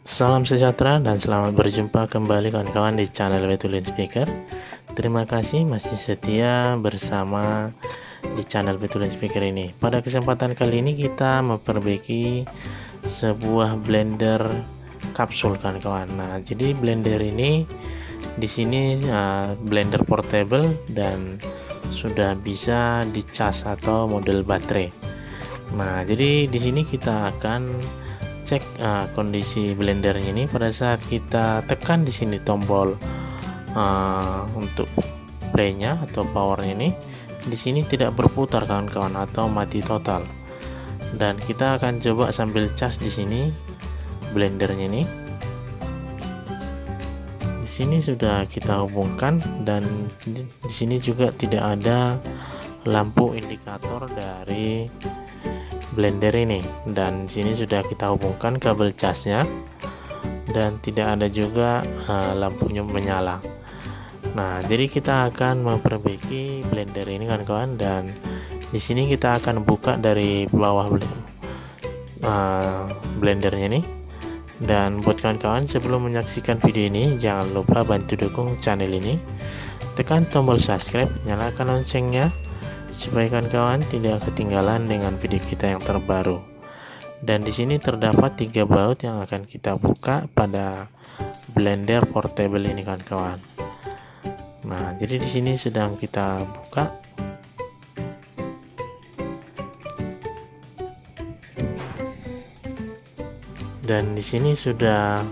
Salam sejahtera dan selamat berjumpa kembali kawan-kawan di channel Betulin Speaker. Terima kasih masih setia bersama di channel Betulin Speaker ini. Pada kesempatan kali ini kita memperbaiki sebuah blender kapsul kawan-kawan. Nah, jadi blender ini di sini blender portable dan sudah bisa dicas atau model baterai. Nah, jadi di sini kita akan cek kondisi blendernya ini pada saat kita tekan di sini tombol untuk playnya atau powernya ini. Di sini tidak berputar kawan-kawan atau mati total. Dan kita akan coba sambil cas di sini blendernya ini. Di sini sudah kita hubungkan dan di sini juga tidak ada lampu indikator dari blender ini, dan di sini sudah kita hubungkan kabel casnya dan tidak ada juga lampunya menyala. Nah, jadi kita akan memperbaiki blender ini kawan-kawan, dan di sini kita akan buka dari bawah blendernya ini. Dan buat kawan-kawan, sebelum menyaksikan video ini jangan lupa bantu dukung channel ini, tekan tombol subscribe, nyalakan loncengnya supaya kawan-kawan tidak ketinggalan dengan video kita yang terbaru. Dan di sini terdapat 3 baut yang akan kita buka pada blender portable ini kawan-kawan. Nah, jadi di sini sedang kita buka. Dan di sini sudah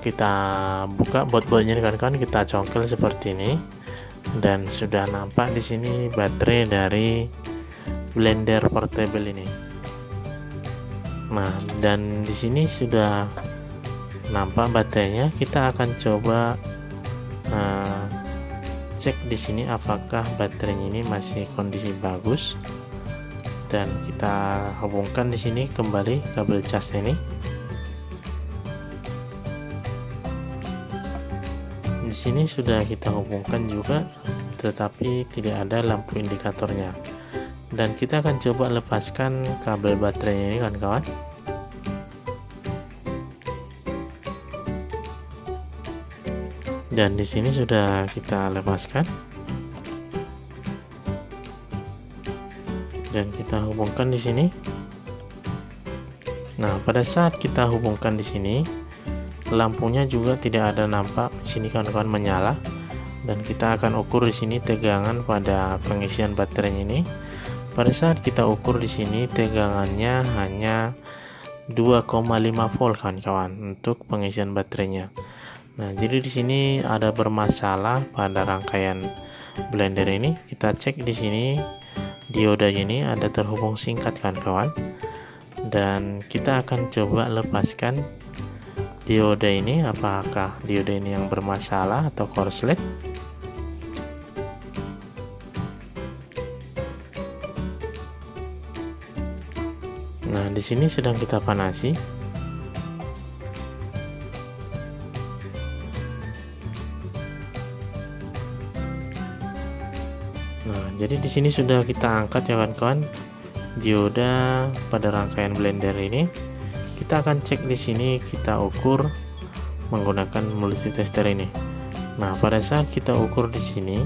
kita buka baut-bautnya kawan-kawan, kita congkel seperti ini. Dan sudah nampak di sini baterai dari blender portable ini. Nah, dan di sini sudah nampak baterainya. Kita akan coba cek di sini apakah baterainya ini masih kondisi bagus. Dan kita hubungkan di sini kembali kabel cas ini. Di sini sudah kita hubungkan juga, tetapi tidak ada lampu indikatornya. Dan kita akan coba lepaskan kabel baterainya ini kawan-kawan. Dan di sini sudah kita lepaskan. Dan kita hubungkan di sini. Nah, pada saat kita hubungkan di sini, lampunya juga tidak ada nampak di sini kawan-kawan menyala. Dan kita akan ukur di sini tegangan pada pengisian baterainya ini. Pada saat kita ukur di sini tegangannya hanya 2,5 volt kawan-kawan untuk pengisian baterainya. Nah, jadi di sini ada bermasalah pada rangkaian blender ini. Kita cek di sini diodanya ini ada terhubung singkat kawan-kawan. Dan kita akan coba lepaskan dioda ini, apakah dioda ini yang bermasalah atau korslet. Nah, di sini sedang kita panasi. Nah, jadi di sini sudah kita angkat ya kawan-kawan dioda pada rangkaian blender ini. Kita akan cek di sini, kita ukur menggunakan multitester ini. Nah, pada saat kita ukur di sini,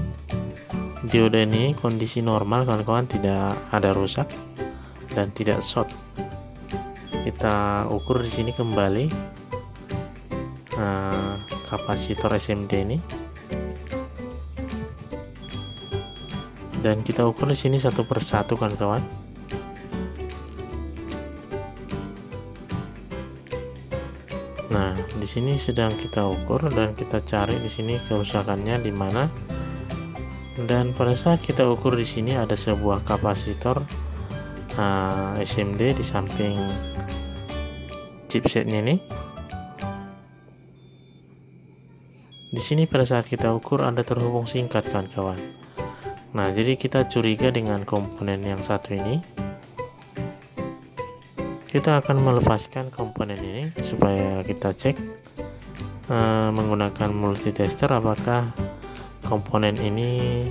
dioda ini kondisi normal kawan-kawan, tidak ada rusak dan tidak short. Kita ukur di sini kembali kapasitor SMD ini. Dan kita ukur di sini satu persatu kawan-kawan. Nah, di sini sedang kita ukur dan kita cari di sini kerusakannya di mana. Dan pada saat kita ukur di sini ada sebuah kapasitor SMD di samping chipsetnya ini. Di sini pada saat kita ukur ada terhubung singkat kawan-kawan. Nah, jadi kita curiga dengan komponen yang satu ini. Kita akan melepaskan komponen ini supaya kita cek menggunakan multitester apakah komponen ini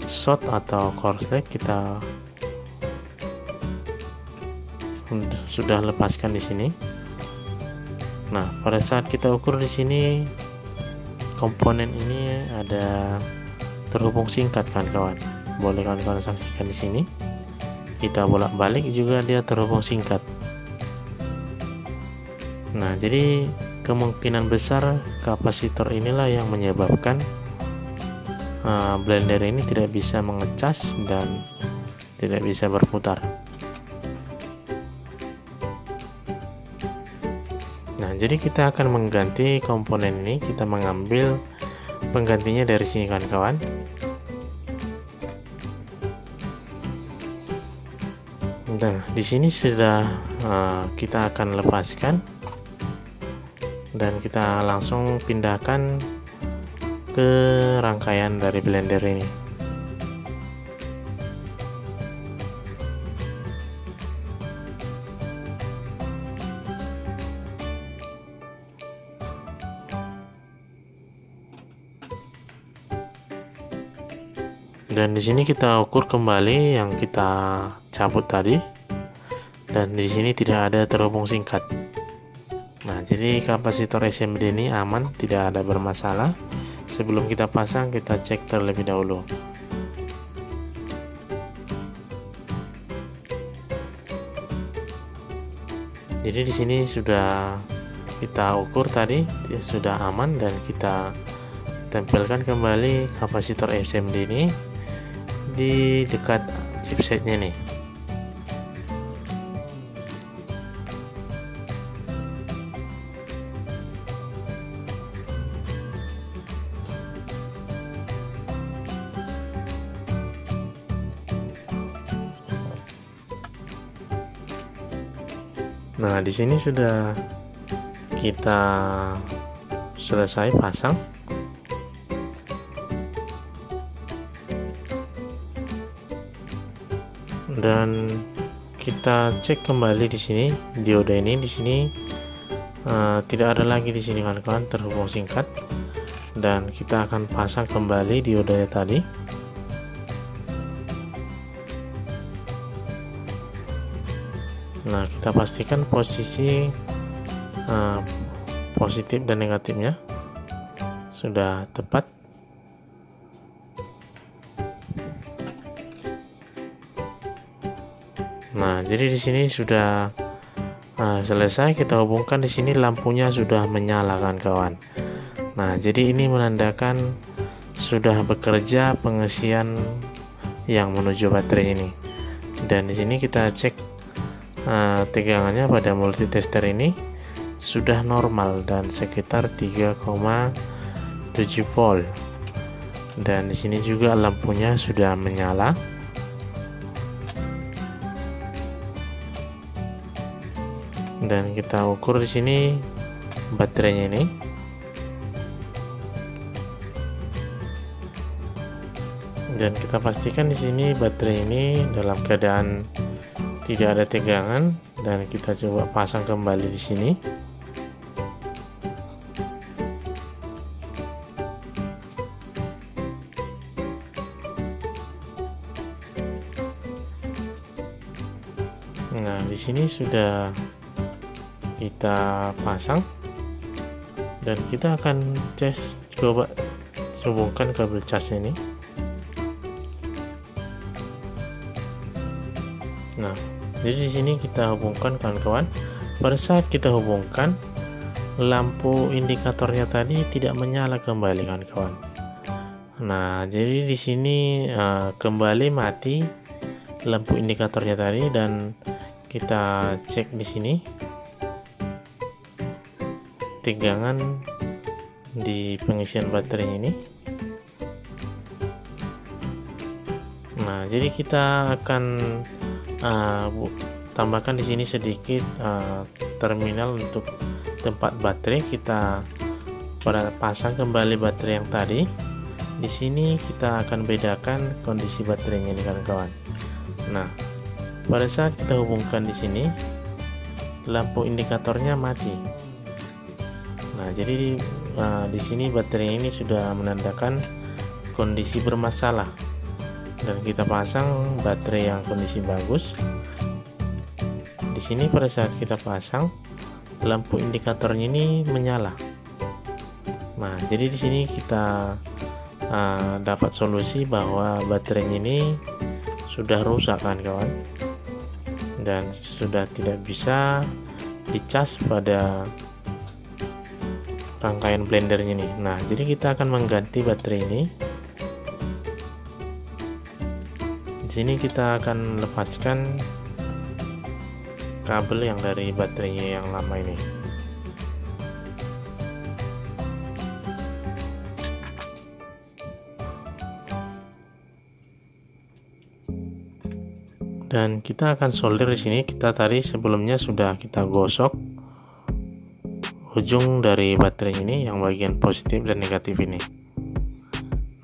short atau korslet. Kita sudah lepaskan di sini. Nah, pada saat kita ukur di sini komponen ini ada terhubung singkat kan kawan. Boleh kawan-kawan saksikan di sini. Kita bolak-balik juga dia terhubung singkat. Nah, jadi kemungkinan besar kapasitor inilah yang menyebabkan blender ini tidak bisa mengecas dan tidak bisa berputar. Nah, jadi kita akan mengganti komponen ini. Kita mengambil penggantinya dari sini kawan-kawan. Nah, di sini sudah kita akan lepaskan dan kita langsung pindahkan ke rangkaian dari blender ini. Dan di sini kita ukur kembali yang kita cabut tadi, dan di sini tidak ada terhubung singkat. Nah, jadi kapasitor SMD ini aman, tidak ada bermasalah. Sebelum kita pasang, kita cek terlebih dahulu. Jadi di sini sudah kita ukur tadi, sudah aman, dan kita tempelkan kembali kapasitor SMD ini di dekat chipsetnya nih. Nah, di sini sudah kita selesai pasang. Dan kita cek kembali di sini dioda ini, di sini tidak ada lagi di sini kawan-kawan terhubung singkat, dan kita akan pasang kembali diodanya tadi. Nah, kita pastikan posisi positif dan negatifnya sudah tepat. Nah, jadi di sini sudah selesai. Kita hubungkan di sini, lampunya sudah menyala kawan-kawan. Nah, jadi ini menandakan sudah bekerja pengisian yang menuju baterai ini. Dan di sini kita cek tegangannya pada multitester ini sudah normal dan sekitar 3,7 volt. Dan di sini juga lampunya sudah menyala. Dan kita ukur di sini baterainya ini. Dan kita pastikan di sini baterai ini dalam keadaan tidak ada tegangan, dan kita coba pasang kembali di sini. Nah, di sini sudah kita pasang, dan kita akan coba hubungkan kabel casnya ini. Nah, jadi di sini kita hubungkan kawan-kawan. Pada saat kita hubungkan, lampu indikatornya tadi tidak menyala kembali kawan-kawan. Nah, jadi di sini kembali mati lampu indikatornya tadi, dan kita cek di sini tegangan di pengisian baterai ini. Nah, jadi kita akan tambahkan di sini sedikit terminal untuk tempat baterai. Kita pasang kembali baterai yang tadi. Di sini kita akan bedakan kondisi baterainya ini kawan-kawan. Nah, pada saat kita hubungkan di sini, lampu indikatornya mati. Nah, jadi di sini baterai ini sudah menandakan kondisi bermasalah, dan kita pasang baterai yang kondisi bagus. Di sini pada saat kita pasang, lampu indikatornya ini menyala. Nah, jadi di sini kita dapat solusi bahwa baterainya ini sudah rusak kan kawan, dan sudah tidak bisa dicas pada rangkaian blendernya nih. Nah, jadi kita akan mengganti baterai ini. Di sini kita akan lepaskan kabel yang dari baterainya yang lama ini. Dan kita akan solder di sini. Kita tadi sebelumnya sudah kita gosok ujung dari baterai ini yang bagian positif dan negatif ini.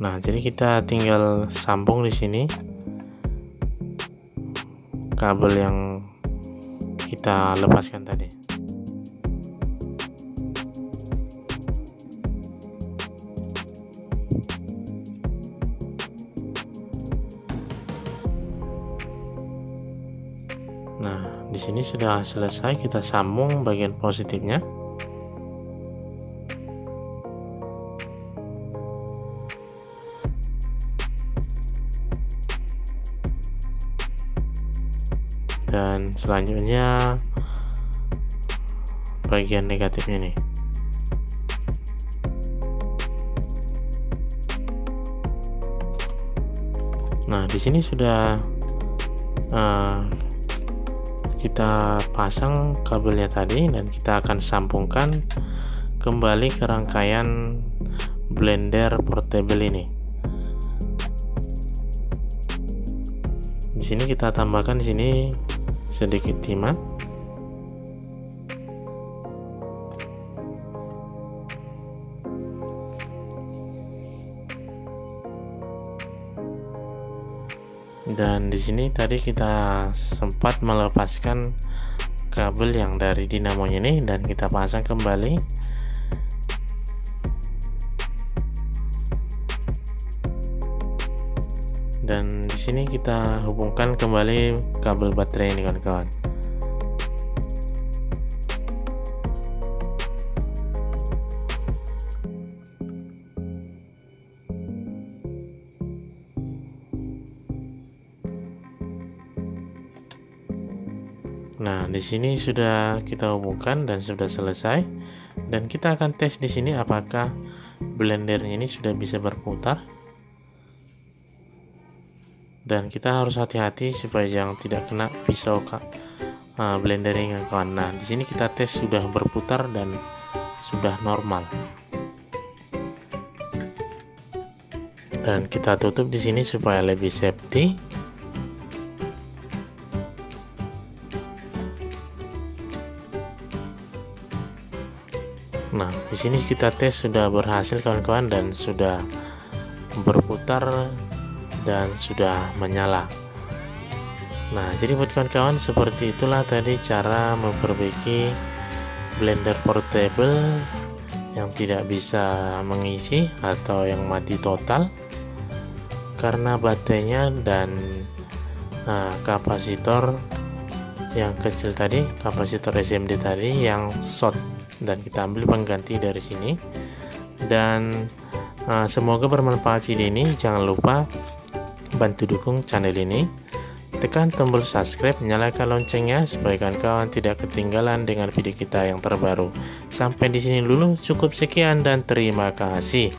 Nah, jadi kita tinggal sambung di sini kabel yang kita lepaskan tadi. Nah, di sini sudah selesai, kita sambung bagian positifnya. Dan selanjutnya bagian negatifnya nih. Nah, di sini sudah kita pasang kabelnya tadi, dan kita akan sambungkan kembali ke rangkaian blender portable ini. Di sini kita tambahkan di sini sedikit timah. Dan di sini tadi kita sempat melepaskan kabel yang dari dinamonya ini, dan kita pasang kembali. Dan di sini kita hubungkan kembali kabel baterai ini kawan-kawan. Nah, di sini sudah kita hubungkan dan sudah selesai. Dan kita akan tes di sini apakah blendernya ini sudah bisa berputar. Dan kita harus hati-hati supaya jangan tidak kena pisau blendernya kawan. Nah, di sini kita tes sudah berputar dan sudah normal. Dan kita tutup di sini supaya lebih safety. Nah, di sini kita tes sudah berhasil kawan-kawan, dan sudah berputar dan sudah menyala. Nah, jadi buat kawan-kawan, seperti itulah tadi cara memperbaiki blender portable yang tidak bisa mengisi atau yang mati total karena baterainya dan kapasitor yang kecil tadi, kapasitor SMD tadi yang short, dan kita ambil pengganti dari sini. Dan semoga bermanfaat video ini. Jangan lupa bantu dukung channel ini, tekan tombol subscribe, nyalakan loncengnya supaya kawan-kawan tidak ketinggalan dengan video kita yang terbaru. Sampai di sini dulu, cukup sekian dan terima kasih.